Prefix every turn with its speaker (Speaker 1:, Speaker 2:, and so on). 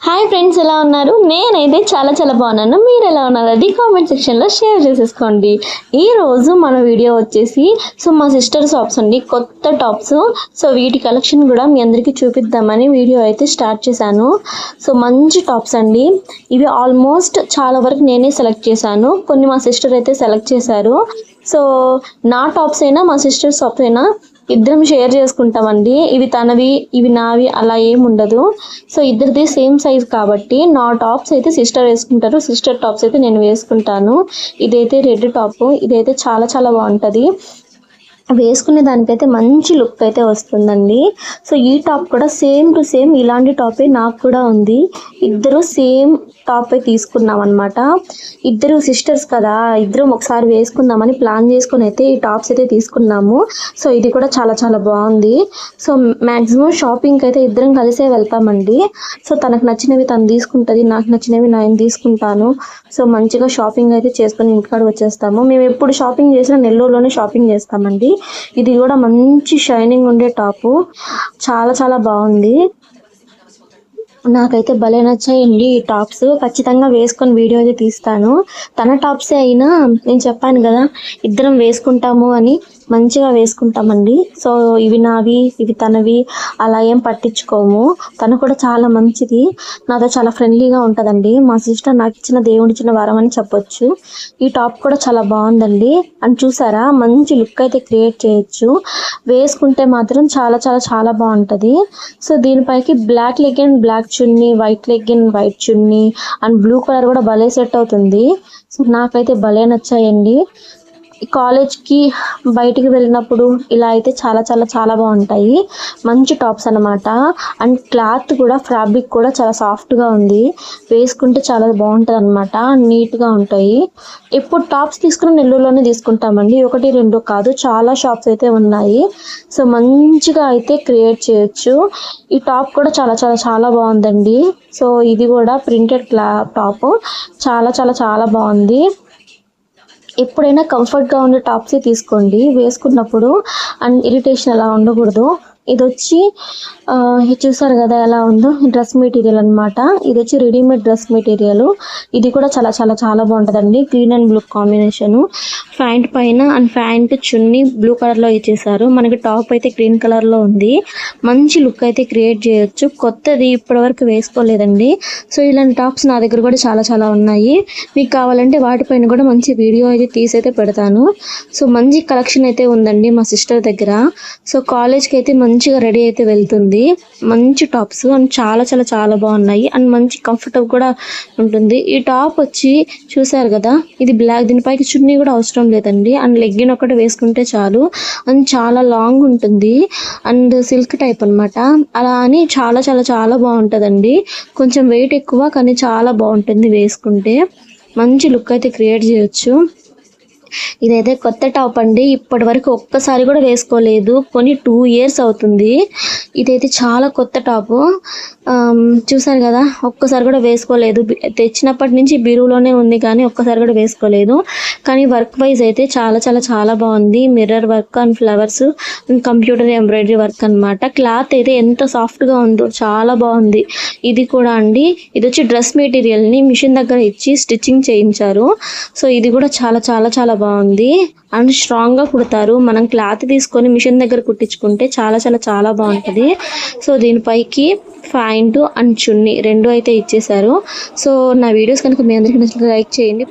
Speaker 1: Hi friends, ఎలా ఉన్నారు? నేనైతే చాలా చాలా బాగున్నాను. మీరు ఎలా ఉన్నారు? అది కామెంట్ సెక్షన్లో షేర్ చేసేసుకోండి. ఈరోజు మన వీడియో వచ్చేసి మా సిస్టర్ షాప్స్ అండి, కొత్త టాప్స్. వీటి కలెక్షన్ కూడా మీ అందరికీ చూపిద్దామని వీడియో అయితే స్టార్ట్ చేశాను. మంచి టాప్స్ అండి ఇవి. ఆల్మోస్ట్ చాలా వరకు నేనే సెలెక్ట్ చేశాను, కొన్ని మా సిస్టర్ అయితే సెలెక్ట్ చేశారు. నా టాప్స్ అయినా మా సిస్టర్ షాప్స్ అయినా ఇద్దరం షేర్ చేసుకుంటామండి. ఇవి తనవి ఇవి నావి అలా ఏమి ఉండదు. ఇద్దరిది సేమ్ సైజ్ కాబట్టి నా టాప్స్ అయితే సిస్టర్ వేసుకుంటారు, సిస్టర్ టాప్స్ అయితే నేను వేసుకుంటాను. ఇదైతే రెడ్ టాప్, ఇదైతే చాలా చాలా బాగుంటుంది. వేసుకునే దానికైతే మంచి లుక్ అయితే వస్తుందండి. ఈ టాప్ కూడా సేమ్ టు సేమ్ ఇలాంటి టాపే నాకు కూడా ఉంది. ఇద్దరు సేమ్ టాపే తీసుకున్నాం అనమాట. ఇద్దరు సిస్టర్స్ కదా, ఇద్దరం ఒకసారి వేసుకుందామని ప్లాన్ చేసుకుని అయితే ఈ టాప్స్ అయితే తీసుకున్నాము. ఇది కూడా చాలా చాలా బాగుంది. మ్యాక్సిమం షాపింగ్కి అయితే ఇద్దరం కలిసే వెళ్తామండి. తనకు నచ్చినవి తను తీసుకుంటుంది, నాకు నచ్చినవి నేను తీసుకుంటాను. మంచిగా షాపింగ్ అయితే చేసుకుని ఇంటికాడ వచ్చేస్తాము. మేము ఎప్పుడు షాపింగ్ చేసినా నెల్లూరులోనే షాపింగ్ చేస్తామండి. ఇది కూడా మంచి షైనింగ్ ఉండే టాపు, చాలా చాలా బాగుంది. నాకైతే భలే నచ్చాయండి ఈ టాప్స్. ఖచ్చితంగా వేసుకొని వీడియో అయితే తీస్తాను. తన టాప్సే అయినా నేను చెప్పాను కదా ఇద్దరం వేసుకుంటాము అని, మంచిగా వేసుకుంటామండి. ఇవి నావి ఇవి తనవి అలా ఏం పట్టించుకోము. తను కూడా చాలా మంచిది, నాతో చాలా ఫ్రెండ్లీగా ఉంటుందండి. మా సిస్టర్ నాకు ఇచ్చిన దేవుడిచ్చిన వరం అని చెప్పొచ్చు. ఈ టాప్ కూడా చాలా బాగుందండి. అని చూసారా, మంచి లుక్ అయితే క్రియేట్ చేయొచ్చు. వేసుకుంటే మాత్రం చాలా చాలా చాలా బాగుంటుంది. దీనిపైకి black legging black chunni, white legging white chunni and blue colour కూడా భలే సెట్ అవుతుంది. నాకైతే భలే నచ్చాయండి. కాలేజ్కి బయటికి వెళ్ళినప్పుడు ఇలా అయితే చాలా చాలా చాలా బాగుంటాయి. మంచి టాప్స్ అనమాట. అండ్ క్లాత్ కూడా, ఫ్యాబ్రిక్ కూడా చాలా సాఫ్ట్గా ఉంది. వేసుకుంటే చాలా బాగుంటుంది అనమాట, నీట్గా ఉంటాయి. ఎప్పుడు టాప్స్ తీసుకుని నెల్లూరులోనే తీసుకుంటామండి, 1-2 కాదు, చాలా షాప్స్ అయితే ఉన్నాయి. మంచిగా అయితే క్రియేట్ చేయొచ్చు. ఈ టాప్ కూడా చాలా చాలా చాలా బాగుందండి. ఇది కూడా ప్రింటెడ్ టాప్, చాలా చాలా చాలా బాగుంది. ఎప్పుడైనా కంఫర్ట్గా ఉండే టాప్సే తీసుకోండి వేసుకున్నప్పుడు, అండ్ ఇరిటేషన్ అలా ఉండకూడదు. ఇది వచ్చి చూసారు కదా ఎలా ఉందో, డ్రెస్ మెటీరియల్ అనమాట. ఇది వచ్చి రెడీమేడ్ డ్రెస్ మెటీరియల్. ఇది కూడా చాలా చాలా చాలా బాగుంటుందండి. Green and blue combination. Pant పైన అండ్ ప్యాంట్ చున్నీ బ్లూ కలర్లో ఇచ్చేసారు. మనకి టాప్ అయితే గ్రీన్ కలర్లో ఉంది. మంచి లుక్ అయితే క్రియేట్ చేయొచ్చు. కొత్తది ఇప్పటివరకు వేసుకోలేదండి. ఇలాంటి టాప్స్ నా దగ్గర కూడా చాలా చాలా ఉన్నాయి. మీకు కావాలంటే వాటిపైన కూడా మంచి వీడియో అయితే తీసైతే పెడతాను. మంచి కలెక్షన్ అయితే ఉందండి మా సిస్టర్ దగ్గర. కాలేజ్కి అయితే మంచిగా రెడీ అయితే వెళ్తుంది. మంచి టాప్స్ అండ్ చాలా చాలా చాలా బాగున్నాయి. అండ్ మంచి కంఫర్టబుల్ కూడా ఉంటుంది. ఈ టాప్ వచ్చి చూసారు కదా, ఇది బ్లాక్, దీనిపైకి చున్నీ కూడా అవసరం లేదండి. అండ్ లెగ్గిన్ ఒకటి వేసుకుంటే చాలు. అండ్ చాలా లాంగ్ ఉంటుంది అండ్ సిల్క్ టైప్ అనమాట. అలా అని చాలా చాలా చాలా బాగుంటుందండి. కొంచెం వెయిట్ ఎక్కువ కానీ చాలా బాగుంటుంది వేసుకుంటే. మంచి లుక్ అయితే క్రియేట్ చేయొచ్చు. ఇదైతే కొత్త టాప్ అండి, ఇప్పటి వరకు ఒక్కసారి కూడా వేసుకోలేదు. 2 years అవుతుంది. ఇదైతే చాలా కొత్త టాపు. చూసారు కదా, ఒక్కసారి కూడా వేసుకోలేదు. తెచ్చినప్పటి నుంచి బీరులోనే ఉంది కానీ ఒక్కసారి కూడా వేసుకోలేదు. కానీ వర్క్ వైజ్ అయితే చాలా చాలా చాలా బాగుంది. Mirror work and flowers, computer embroidery work అనమాట. క్లాత్ అయితే ఎంత సాఫ్ట్గా ఉందో, చాలా బాగుంది. ఇది కూడా అండి, ఇది వచ్చి డ్రెస్ మెటీరియల్ని మిషన్ దగ్గర ఇచ్చి స్టిచ్చింగ్ చేయించారు. ఇది కూడా చాలా చాలా చాలా బాగుంది. అండ్ స్ట్రాంగ్గా కుడతారు. మనం క్లాత్ తీసుకొని మిషన్ దగ్గర కుట్టించుకుంటే చాలా చాలా చాలా బాగుంటుంది. దీనిపైకి ప్యాంటు అండ్ చున్నీ 2 అయితే ఇచ్చేసారు. నా వీడియోస్ కనుక మీ అందరికీ నచ్చినట్లయితే లైక్ చేయండి.